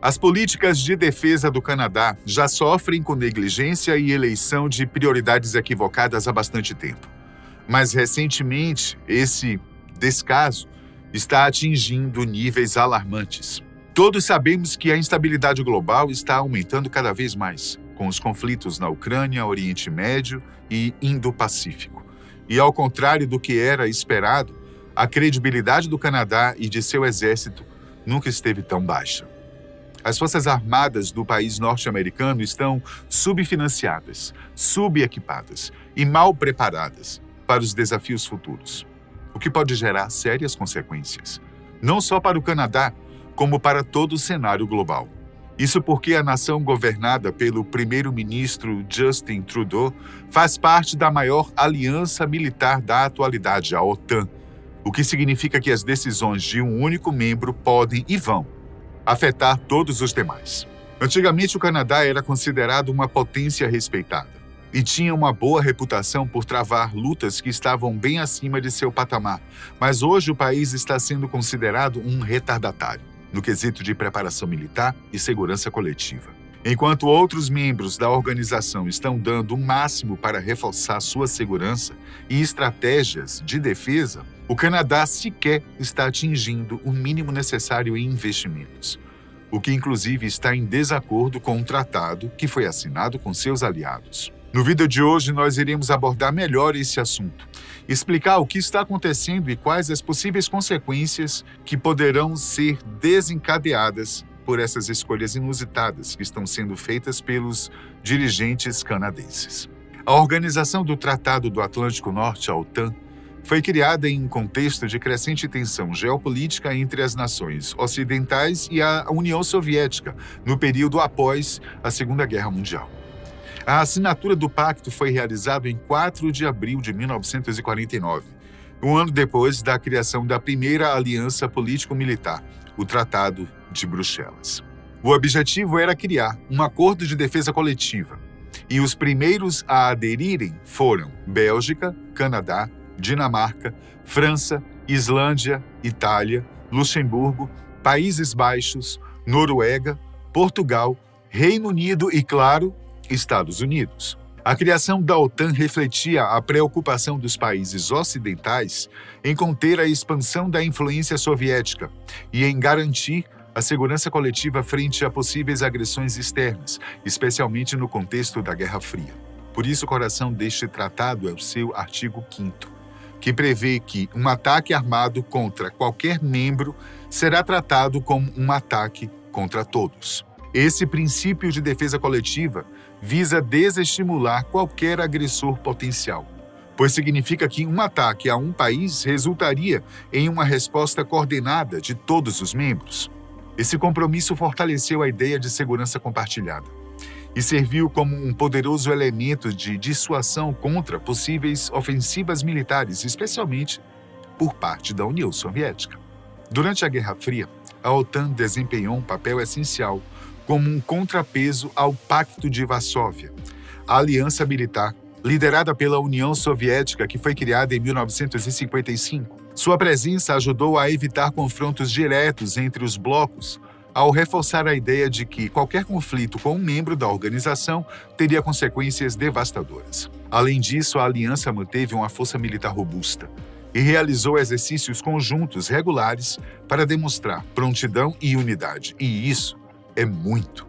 As políticas de defesa do Canadá já sofrem com negligência e eleição de prioridades equivocadas há bastante tempo. Mas, recentemente, esse descaso está atingindo níveis alarmantes. Todos sabemos que a instabilidade global está aumentando cada vez mais, com os conflitos na Ucrânia, Oriente Médio e Indo-Pacífico. E, ao contrário do que era esperado, a credibilidade do Canadá e de seu exército nunca esteve tão baixa. As forças armadas do país norte-americano estão subfinanciadas, subequipadas e mal preparadas para os desafios futuros, o que pode gerar sérias consequências, não só para o Canadá, como para todo o cenário global. Isso porque a nação governada pelo primeiro-ministro Justin Trudeau faz parte da maior aliança militar da atualidade, a OTAN, o que significa que as decisões de um único membro podem e vão afetar todos os demais. Antigamente, o Canadá era considerado uma potência respeitada e tinha uma boa reputação por travar lutas que estavam bem acima de seu patamar, mas hoje o país está sendo considerado um retardatário no quesito de preparação militar e segurança coletiva. Enquanto outros membros da organização estão dando o máximo para reforçar sua segurança e estratégias de defesa, o Canadá sequer está atingindo o mínimo necessário em investimentos, o que inclusive está em desacordo com um tratado que foi assinado com seus aliados. No vídeo de hoje, nós iremos abordar melhor esse assunto, explicar o que está acontecendo e quais as possíveis consequências que poderão ser desencadeadas por essas escolhas inusitadas que estão sendo feitas pelos dirigentes canadenses. A Organização do Tratado do Atlântico Norte, a OTAN, foi criada em um contexto de crescente tensão geopolítica entre as nações ocidentais e a União Soviética, no período após a Segunda Guerra Mundial. A assinatura do pacto foi realizada em 4 de abril de 1949, um ano depois da criação da primeira aliança político-militar, o Tratado de Bruxelas. O objetivo era criar um acordo de defesa coletiva, e os primeiros a aderirem foram Bélgica, Canadá, Dinamarca, França, Islândia, Itália, Luxemburgo, Países Baixos, Noruega, Portugal, Reino Unido e, claro, Estados Unidos. A criação da OTAN refletia a preocupação dos países ocidentais em conter a expansão da influência soviética e em garantir a segurança coletiva frente a possíveis agressões externas, especialmente no contexto da Guerra Fria. Por isso, o coração deste tratado é o seu artigo 5º, que prevê que um ataque armado contra qualquer membro será tratado como um ataque contra todos. Esse princípio de defesa coletiva visa desestimular qualquer agressor potencial, pois significa que um ataque a um país resultaria em uma resposta coordenada de todos os membros. Esse compromisso fortaleceu a ideia de segurança compartilhada e serviu como um poderoso elemento de dissuasão contra possíveis ofensivas militares, especialmente por parte da União Soviética. Durante a Guerra Fria, a OTAN desempenhou um papel essencial como um contrapeso ao Pacto de Varsóvia, a aliança militar liderada pela União Soviética que foi criada em 1955. Sua presença ajudou a evitar confrontos diretos entre os blocos, ao reforçar a ideia de que qualquer conflito com um membro da organização teria consequências devastadoras. Além disso, a aliança manteve uma força militar robusta e realizou exercícios conjuntos regulares para demonstrar prontidão e unidade. E isso é muito,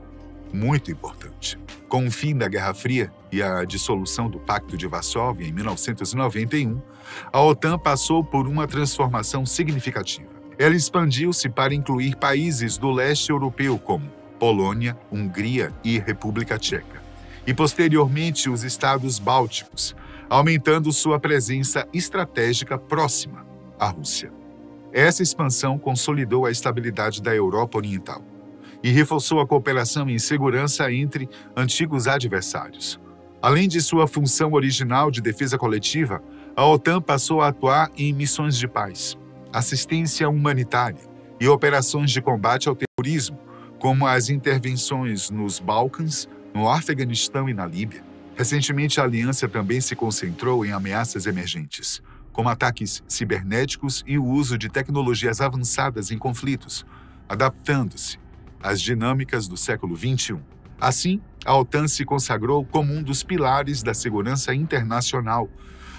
muito importante. Com o fim da Guerra Fria e a dissolução do Pacto de Varsóvia em 1991, a OTAN passou por uma transformação significativa. Ela expandiu-se para incluir países do leste europeu como Polônia, Hungria e República Tcheca, e posteriormente os estados bálticos, aumentando sua presença estratégica próxima à Rússia. Essa expansão consolidou a estabilidade da Europa Oriental e reforçou a cooperação em segurança entre antigos adversários. Além de sua função original de defesa coletiva, a OTAN passou a atuar em missões de paz, assistência humanitária e operações de combate ao terrorismo, como as intervenções nos Balcãs, no Afeganistão e na Líbia. Recentemente, a aliança também se concentrou em ameaças emergentes, como ataques cibernéticos e o uso de tecnologias avançadas em conflitos, adaptando-se as dinâmicas do século XXI. Assim, a OTAN se consagrou como um dos pilares da segurança internacional,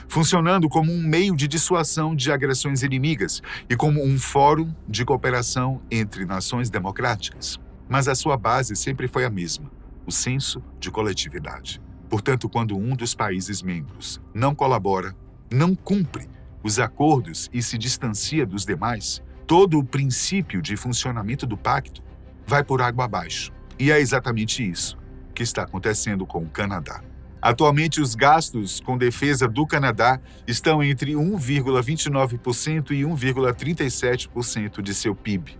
funcionando como um meio de dissuasão de agressões inimigas e como um fórum de cooperação entre nações democráticas. Mas a sua base sempre foi a mesma: o senso de coletividade. Portanto, quando um dos países membros não colabora, não cumpre os acordos e se distancia dos demais, todo o princípio de funcionamento do pacto vai por água abaixo. E é exatamente isso que está acontecendo com o Canadá. Atualmente, os gastos com defesa do Canadá estão entre 1,29% e 1,37% de seu PIB,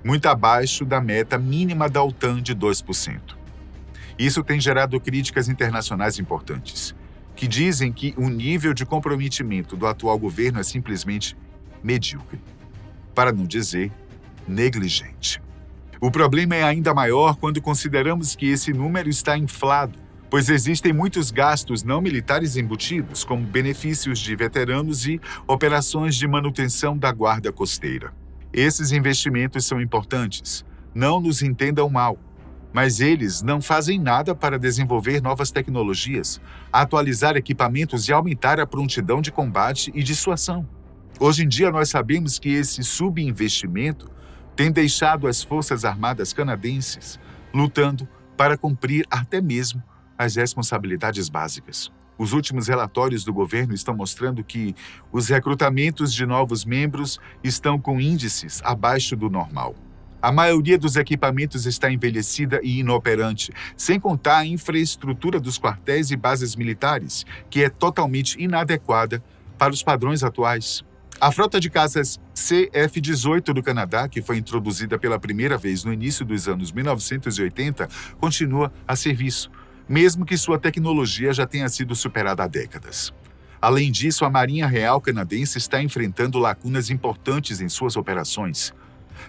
muito abaixo da meta mínima da OTAN de 2%. Isso tem gerado críticas internacionais importantes, que dizem que o nível de comprometimento do atual governo é simplesmente medíocre, para não dizer negligente. O problema é ainda maior quando consideramos que esse número está inflado, pois existem muitos gastos não militares embutidos, como benefícios de veteranos e operações de manutenção da guarda costeira. Esses investimentos são importantes, não nos entendam mal, mas eles não fazem nada para desenvolver novas tecnologias, atualizar equipamentos e aumentar a prontidão de combate e dissuasão. Hoje em dia, nós sabemos que esse subinvestimento tem deixado as Forças Armadas canadenses lutando para cumprir até mesmo as responsabilidades básicas. Os últimos relatórios do governo estão mostrando que os recrutamentos de novos membros estão com índices abaixo do normal. A maioria dos equipamentos está envelhecida e inoperante, sem contar a infraestrutura dos quartéis e bases militares, que é totalmente inadequada para os padrões atuais. A frota de caças CF-18 do Canadá, que foi introduzida pela primeira vez no início dos anos 1980, continua a serviço, mesmo que sua tecnologia já tenha sido superada há décadas. Além disso, a Marinha Real canadense está enfrentando lacunas importantes em suas operações,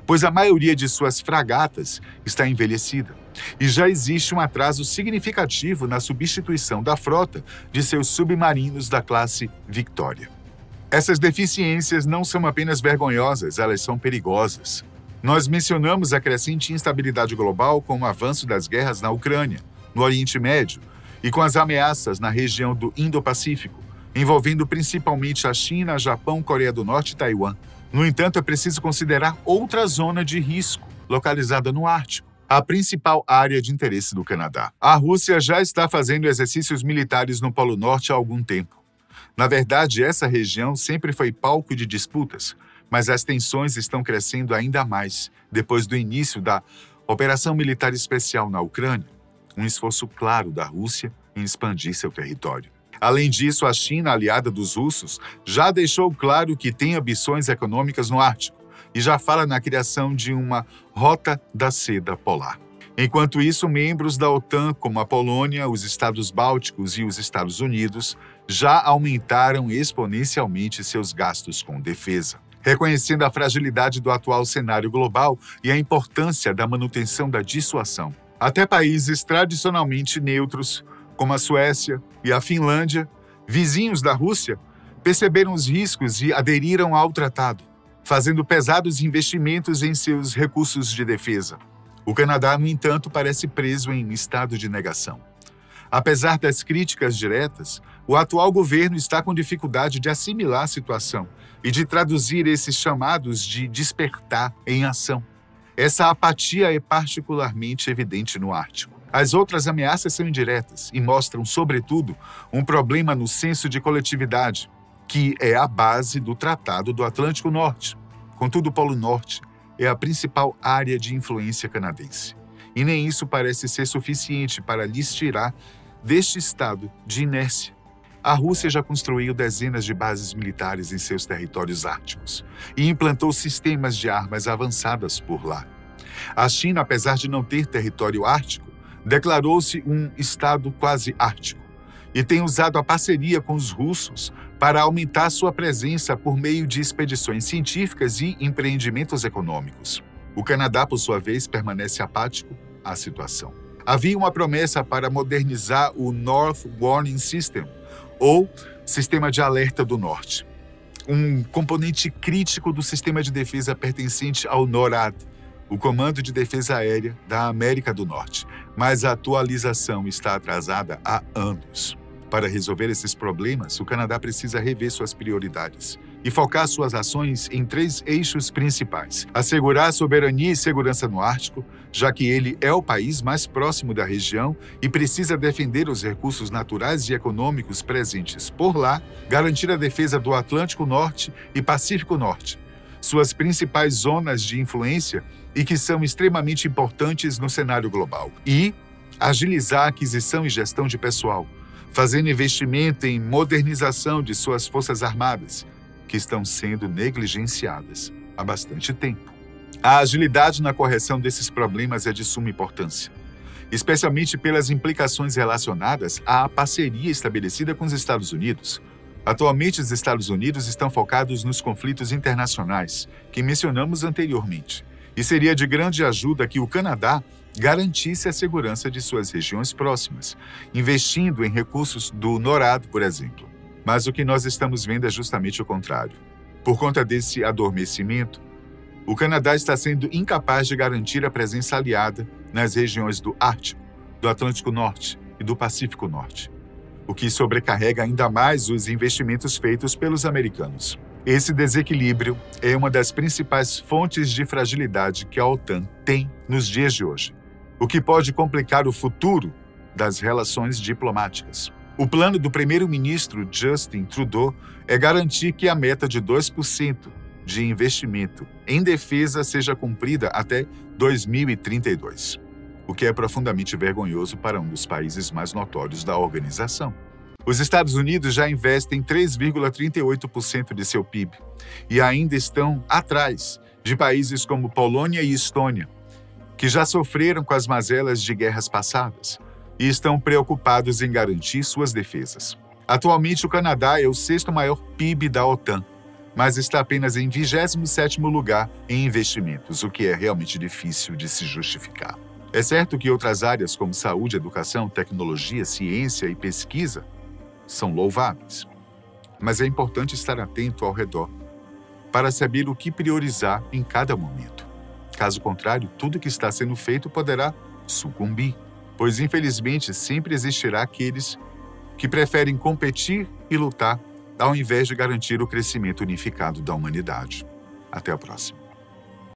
pois a maioria de suas fragatas está envelhecida e já existe um atraso significativo na substituição da frota de seus submarinos da classe Victoria. Essas deficiências não são apenas vergonhosas, elas são perigosas. Nós mencionamos a crescente instabilidade global com o avanço das guerras na Ucrânia, no Oriente Médio e com as ameaças na região do Indo-Pacífico, envolvendo principalmente a China, Japão, Coreia do Norte e Taiwan. No entanto, é preciso considerar outra zona de risco, localizada no Ártico, a principal área de interesse do Canadá. A Rússia já está fazendo exercícios militares no Polo Norte há algum tempo. Na verdade, essa região sempre foi palco de disputas, mas as tensões estão crescendo ainda mais depois do início da Operação Militar Especial na Ucrânia, um esforço claro da Rússia em expandir seu território. Além disso, a China, aliada dos russos, já deixou claro que tem ambições econômicas no Ártico e já fala na criação de uma Rota da Seda Polar. Enquanto isso, membros da OTAN, como a Polônia, os Estados Bálticos e os Estados Unidos, já aumentaram exponencialmente seus gastos com defesa. Reconhecendo a fragilidade do atual cenário global e a importância da manutenção da dissuasão, até países tradicionalmente neutros, como a Suécia e a Finlândia, vizinhos da Rússia, perceberam os riscos e aderiram ao tratado, fazendo pesados investimentos em seus recursos de defesa. O Canadá, no entanto, parece preso em estado de negação. Apesar das críticas diretas, o atual governo está com dificuldade de assimilar a situação e de traduzir esses chamados de despertar em ação. Essa apatia é particularmente evidente no Ártico. As outras ameaças são indiretas e mostram, sobretudo, um problema no senso de coletividade, que é a base do Tratado do Atlântico Norte. Contudo, o Polo Norte é a principal área de influência canadense, e nem isso parece ser suficiente para lhes tirar deste estado de inércia. A Rússia já construiu dezenas de bases militares em seus territórios árticos e implantou sistemas de armas avançadas por lá. A China, apesar de não ter território ártico, declarou-se um estado quase ártico e tem usado a parceria com os russos para aumentar sua presença por meio de expedições científicas e empreendimentos econômicos. O Canadá, por sua vez, permanece apático à situação. Havia uma promessa para modernizar o North Warning System, ou Sistema de Alerta do Norte, um componente crítico do sistema de defesa pertencente ao NORAD, o Comando de Defesa Aérea da América do Norte, mas a atualização está atrasada há anos. Para resolver esses problemas, o Canadá precisa rever suas prioridades e focar suas ações em 3 eixos principais: assegurar soberania e segurança no Ártico, já que ele é o país mais próximo da região e precisa defender os recursos naturais e econômicos presentes por lá, garantir a defesa do Atlântico Norte e Pacífico Norte, suas principais zonas de influência e que são extremamente importantes no cenário global, e agilizar a aquisição e gestão de pessoal, fazendo investimento em modernização de suas forças armadas, que estão sendo negligenciadas há bastante tempo. A agilidade na correção desses problemas é de suma importância, especialmente pelas implicações relacionadas à parceria estabelecida com os Estados Unidos. Atualmente, os Estados Unidos estão focados nos conflitos internacionais, que mencionamos anteriormente, e seria de grande ajuda que o Canadá garantisse a segurança de suas regiões próximas, investindo em recursos do NORAD, por exemplo. Mas o que nós estamos vendo é justamente o contrário. Por conta desse adormecimento, o Canadá está sendo incapaz de garantir a presença aliada nas regiões do Ártico, do Atlântico Norte e do Pacífico Norte, o que sobrecarrega ainda mais os investimentos feitos pelos americanos. Esse desequilíbrio é uma das principais fontes de fragilidade que a OTAN tem nos dias de hoje, o que pode complicar o futuro das relações diplomáticas. O plano do primeiro-ministro Justin Trudeau é garantir que a meta de 2% de investimento em defesa seja cumprida até 2032, o que é profundamente vergonhoso para um dos países mais notórios da organização. Os Estados Unidos já investem 3,38% de seu PIB e ainda estão atrás de países como Polônia e Estônia, que já sofreram com as mazelas de guerras passadas e estão preocupados em garantir suas defesas. Atualmente, o Canadá é o 6º maior PIB da OTAN, mas está apenas em 27º lugar em investimentos, o que é realmente difícil de se justificar. É certo que outras áreas como saúde, educação, tecnologia, ciência e pesquisa são louváveis, mas é importante estar atento ao redor para saber o que priorizar em cada momento. Caso contrário, tudo que está sendo feito poderá sucumbir, pois infelizmente sempre existirá aqueles que preferem competir e lutar ao invés de garantir o crescimento unificado da humanidade. Até a próxima.